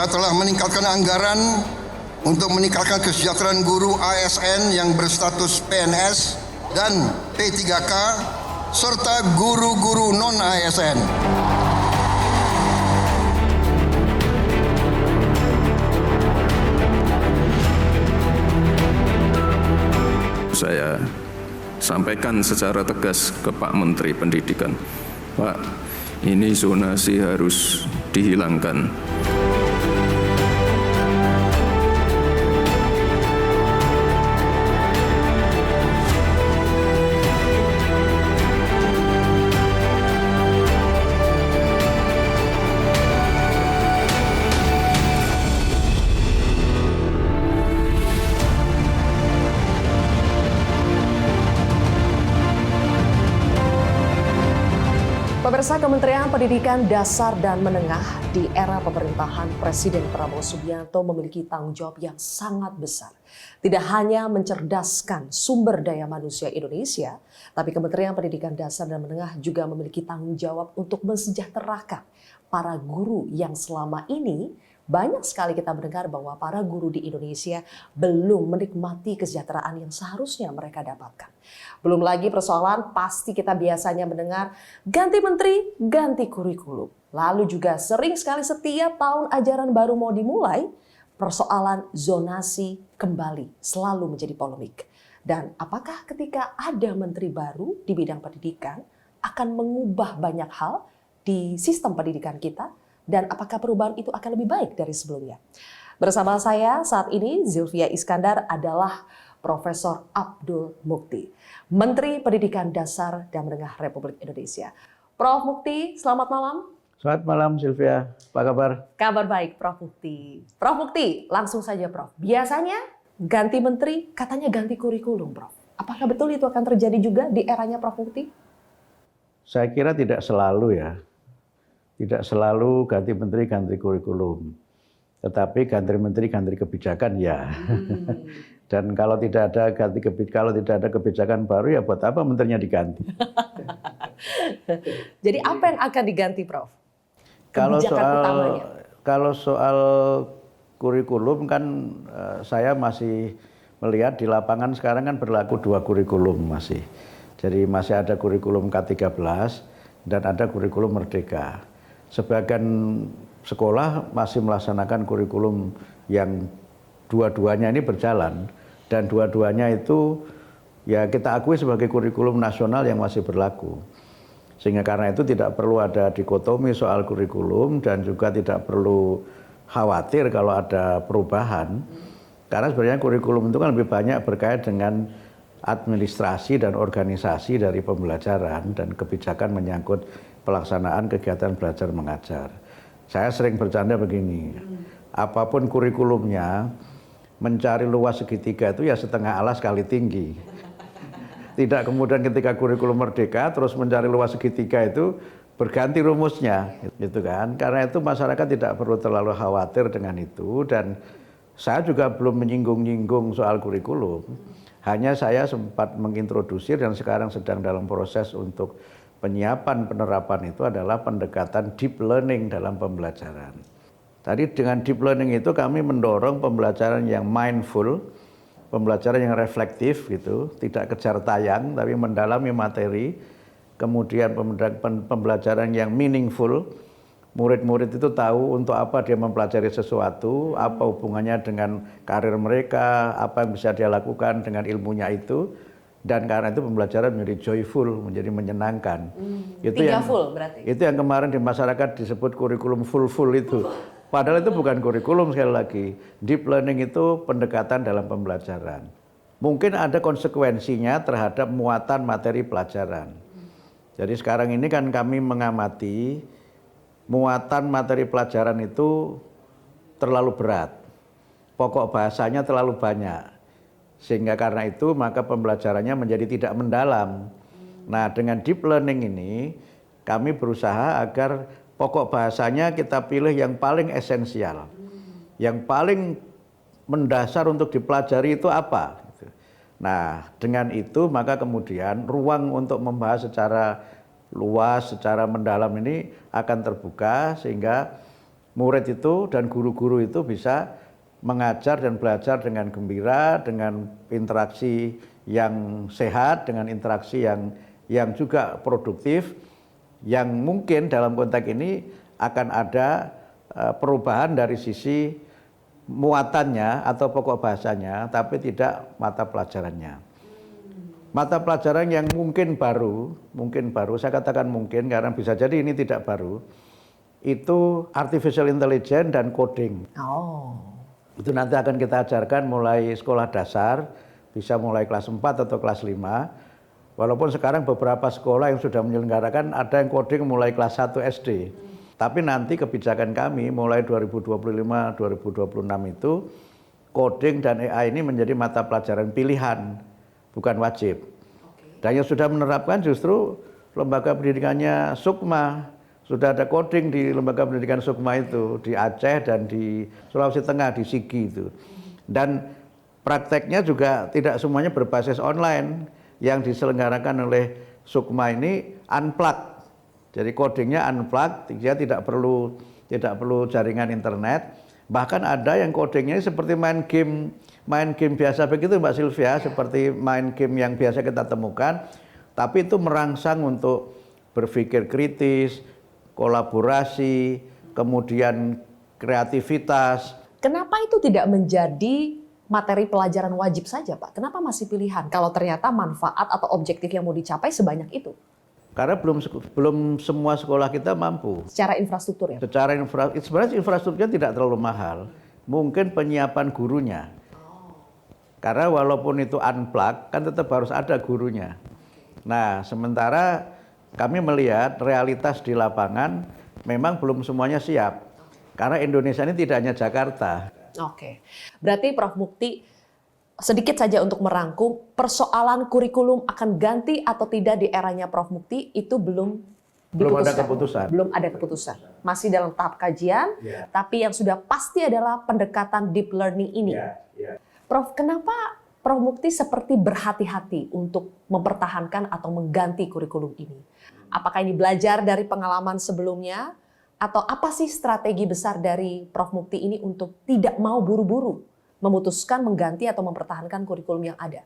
Kita telah meningkatkan anggaran untuk meningkatkan kesejahteraan guru ASN yang berstatus PNS dan P3K serta guru-guru non-ASN. Saya sampaikan secara tegas ke Pak Menteri Pendidikan, Pak, ini zonasi harus dihilangkan. Pemirsa, Kementerian Pendidikan Dasar dan Menengah di era pemerintahan Presiden Prabowo Subianto memiliki tanggung jawab yang sangat besar. Tidak hanya mencerdaskan sumber daya manusia Indonesia, tapi Kementerian Pendidikan Dasar dan Menengah juga memiliki tanggung jawab untuk mensejahterakan para guru yang selama ini banyak sekali kita mendengar bahwa para guru di Indonesia belum menikmati kesejahteraan yang seharusnya mereka dapatkan. Belum lagi persoalan pasti kita biasanya mendengar ganti menteri, ganti kurikulum. Lalu juga sering sekali setiap tahun ajaran baru mau dimulai, persoalan zonasi kembali selalu menjadi polemik. Dan apakah ketika ada menteri baru di bidang pendidikan akan mengubah banyak hal di sistem pendidikan kita? Dan apakah perubahan itu akan lebih baik dari sebelumnya? Bersama saya saat ini Zilvia Iskandar adalah Profesor Abdul Mukti, Menteri Pendidikan Dasar dan Menengah Republik Indonesia. Prof. Mukti, selamat malam. Selamat malam Zilvia, apa kabar? Kabar baik, Prof. Mukti. Prof. Mukti, langsung saja Prof. Biasanya ganti menteri, katanya ganti kurikulum, Prof. Apakah betul itu akan terjadi juga di eranya Prof. Mukti? Saya kira tidak selalu ya. Tidak selalu ganti menteri, ganti kurikulum. Tetapi ganti menteri, ganti kebijakan ya. Dan kalau tidak ada kebijakan baru ya buat apa menterinya diganti? Jadi apa yang akan diganti, Prof? Kalau soal kurikulum kan saya masih melihat di lapangan sekarang kan berlaku 2 kurikulum masih. Jadi masih ada kurikulum K13 dan ada kurikulum Merdeka. Sebagian sekolah masih melaksanakan kurikulum yang dua-duanya ini berjalan dan dua-duanya itu ya kita akui sebagai kurikulum nasional yang masih berlaku. Sehingga karena itu tidak perlu ada dikotomi soal kurikulum dan juga tidak perlu khawatir kalau ada perubahan. Karena sebenarnya kurikulum itu kan lebih banyak berkait dengan administrasi dan organisasi dari pembelajaran dan kebijakan menyangkut pelaksanaan kegiatan belajar mengajar. Saya sering bercanda begini, apapun kurikulumnya, mencari luas segitiga itu ya setengah alas kali tinggi. Tidak kemudian ketika kurikulum Merdeka terus mencari luas segitiga itu berganti rumusnya, gitu kan? Karena itu masyarakat tidak perlu terlalu khawatir dengan itu dan saya juga belum menyinggung-nyinggung soal kurikulum. Hanya saya sempat mengintrodusir dan sekarang sedang dalam proses untuk penyiapan penerapan itu adalah pendekatan deep learning dalam pembelajaran. Tadi dengan deep learning itu kami mendorong pembelajaran yang mindful, pembelajaran yang reflektif gitu, tidak kejar tayang tapi mendalami materi, kemudian pembelajaran yang meaningful. Murid-murid itu tahu untuk apa dia mempelajari sesuatu, apa hubungannya dengan karir mereka, apa yang bisa dia lakukan dengan ilmunya itu. Dan karena itu pembelajaran menjadi joyful, menjadi menyenangkan. Itu yang full berarti. Itu yang kemarin di masyarakat disebut kurikulum full itu. Padahal itu bukan kurikulum sekali lagi. Deep learning itu pendekatan dalam pembelajaran. Mungkin ada konsekuensinya terhadap muatan materi pelajaran. Jadi sekarang ini kan kami mengamati muatan materi pelajaran itu terlalu berat. Pokok bahasanya terlalu banyak. Sehingga karena itu maka pembelajarannya menjadi tidak mendalam. Nah dengan deep learning ini kami berusaha agar pokok bahasanya kita pilih yang paling esensial. Yang paling mendasar untuk dipelajari itu apa. Nah dengan itu maka kemudian ruang untuk membahas secara luas, secara mendalam ini akan terbuka sehingga murid itu dan guru-guru itu bisa mengajar dan belajar dengan gembira, dengan interaksi yang sehat, dengan interaksi yang juga produktif, yang mungkin dalam konteks ini akan ada perubahan dari sisi muatannya atau pokok bahasanya, tapi tidak mata pelajarannya. Mata pelajaran yang mungkin baru, saya katakan mungkin karena bisa jadi ini tidak baru, itu artificial intelligence dan coding. Itu nanti akan kita ajarkan mulai sekolah dasar, bisa mulai kelas 4 atau kelas 5. Walaupun sekarang beberapa sekolah yang sudah menyelenggarakan ada yang coding mulai kelas 1 SD. Tapi nanti kebijakan kami mulai 2025-2026 itu coding dan AI ini menjadi mata pelajaran pilihan, bukan wajib. Dan yang sudah menerapkan justru lembaga pendidikannya Sukma. Sudah ada coding di lembaga pendidikan Sukma itu, di Aceh dan di Sulawesi Tengah, di Sigi itu. Dan prakteknya juga tidak semuanya berbasis online. Yang diselenggarakan oleh Sukma ini unplugged. Jadi codingnya unplugged, dia tidak perlu jaringan internet. Bahkan ada yang codingnya seperti main game biasa begitu Mbak Sylvia, seperti main game yang biasa kita temukan, tapi itu merangsang untuk berpikir kritis, kolaborasi, kemudian kreativitas. Kenapa itu tidak menjadi materi pelajaran wajib saja, Pak? Kenapa masih pilihan kalau ternyata manfaat atau objektif yang mau dicapai sebanyak itu? Karena belum semua sekolah kita mampu. Secara infrastruktur ya? Sebenarnya infrastrukturnya tidak terlalu mahal. Mungkin penyiapan gurunya. Karena walaupun itu unplugged, kan tetap harus ada gurunya. Nah, sementara kami melihat realitas di lapangan memang belum semuanya siap. Karena Indonesia ini tidak hanya Jakarta. Oke, berarti Prof. Mukti sedikit saja untuk merangkum persoalan kurikulum akan ganti atau tidak di eranya Prof. Mukti itu belum diputuskan. Belum ada keputusan. Masih dalam tahap kajian, tapi yang sudah pasti adalah pendekatan deep learning ini. Prof, kenapa Prof. Mukti seperti berhati-hati untuk mempertahankan atau mengganti kurikulum ini? Apakah ini belajar dari pengalaman sebelumnya? Atau apa sih strategi besar dari Prof. Mukti ini untuk tidak mau buru-buru memutuskan mengganti atau mempertahankan kurikulum yang ada?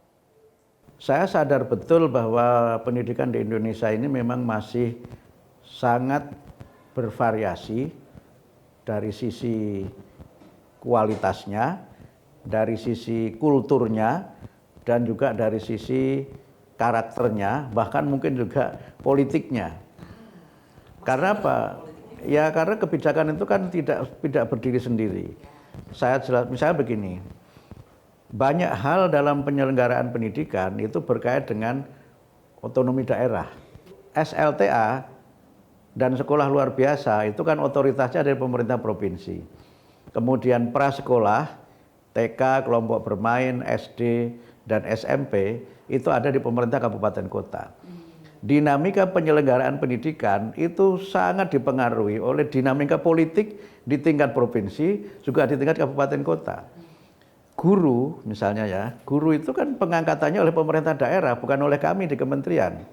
Saya sadar betul bahwa pendidikan di Indonesia ini memang masih sangat bervariasi dari sisi kualitasnya, dari sisi kulturnya, dan juga dari sisi karakternya, bahkan mungkin juga politiknya. Karena apa? Ya karena kebijakan itu kan tidak berdiri sendiri. Saya jelas, misalnya begini, banyak hal dalam penyelenggaraan pendidikan itu berkait dengan otonomi daerah. SLTA dan sekolah luar biasa itu kan otoritasnya dari pemerintah provinsi. Kemudian prasekolah, TK, kelompok bermain, SD, dan SMP itu ada di pemerintah kabupaten kota. Dinamika penyelenggaraan pendidikan itu sangat dipengaruhi oleh dinamika politik di tingkat provinsi, juga di tingkat kabupaten kota. Guru misalnya ya, guru itu kan pengangkatannya oleh pemerintah daerah, bukan oleh kami di kementerian.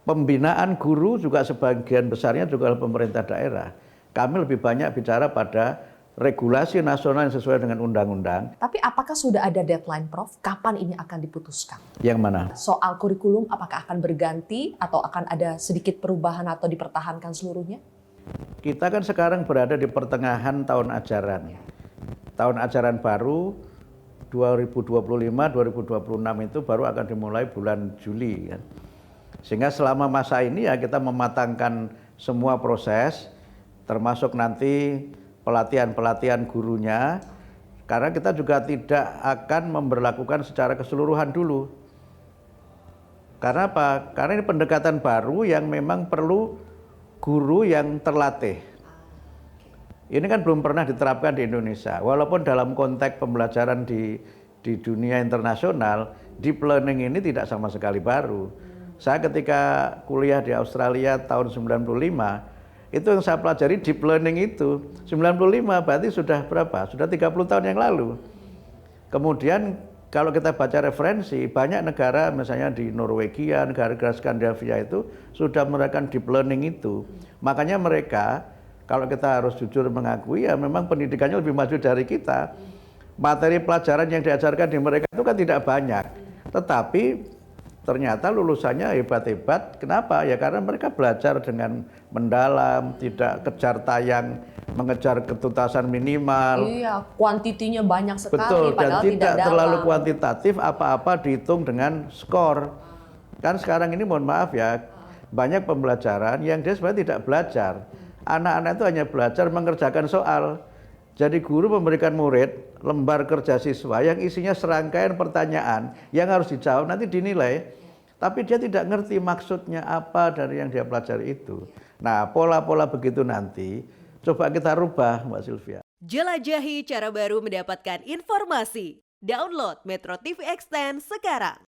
Pembinaan guru juga sebagian besarnya juga oleh pemerintah daerah. Kami lebih banyak bicara pada regulasi nasional yang sesuai dengan undang-undang. Tapi apakah sudah ada deadline, Prof? Kapan ini akan diputuskan? Yang mana? Soal kurikulum apakah akan berganti atau akan ada sedikit perubahan atau dipertahankan seluruhnya? Kita kan sekarang berada di pertengahan tahun ajaran. Tahun ajaran baru 2025-2026 itu baru akan dimulai bulan Juli. Kan? Sehingga selama masa ini ya kita mematangkan semua proses, termasuk nanti pelatihan gurunya, karena kita juga tidak akan memberlakukan secara keseluruhan dulu. Karena apa? Karena ini pendekatan baru yang memang perlu guru yang terlatih. Ini kan belum pernah diterapkan di Indonesia. Walaupun dalam konteks pembelajaran di dunia internasional, deep learning ini tidak sama sekali baru. Saya ketika kuliah di Australia tahun 95, itu yang saya pelajari deep learning itu 95 berarti sudah berapa? Sudah 30 tahun yang lalu. Kemudian kalau kita baca referensi, banyak negara misalnya di Norwegia, negara-negara Skandinavia itu sudah menerapkan deep learning itu. Makanya mereka kalau kita harus jujur mengakui ya memang pendidikannya lebih maju dari kita. Materi pelajaran yang diajarkan di mereka itu kan tidak banyak. Tetapi ternyata lulusannya hebat-hebat. Kenapa? Ya karena mereka belajar dengan mendalam, tidak kejar tayang, mengejar ketuntasan minimal. Iya, kuantitinya banyak sekali Betul, dan padahal tidak dalam. terlalu kuantitatif, apa-apa dihitung dengan skor. Kan sekarang ini mohon maaf ya, banyak pembelajaran yang dia sebenarnya tidak belajar. Anak-anak itu hanya belajar mengerjakan soal. Jadi guru memberikan murid lembar kerja siswa yang isinya serangkaian pertanyaan yang harus dijawab, nanti dinilai. Tapi dia tidak ngerti maksudnya apa dari yang dia pelajari itu. Nah, pola-pola begitu nanti coba kita rubah, Mbak Sylvia. Jelajahi cara baru mendapatkan informasi. Download Metro TV Extend sekarang.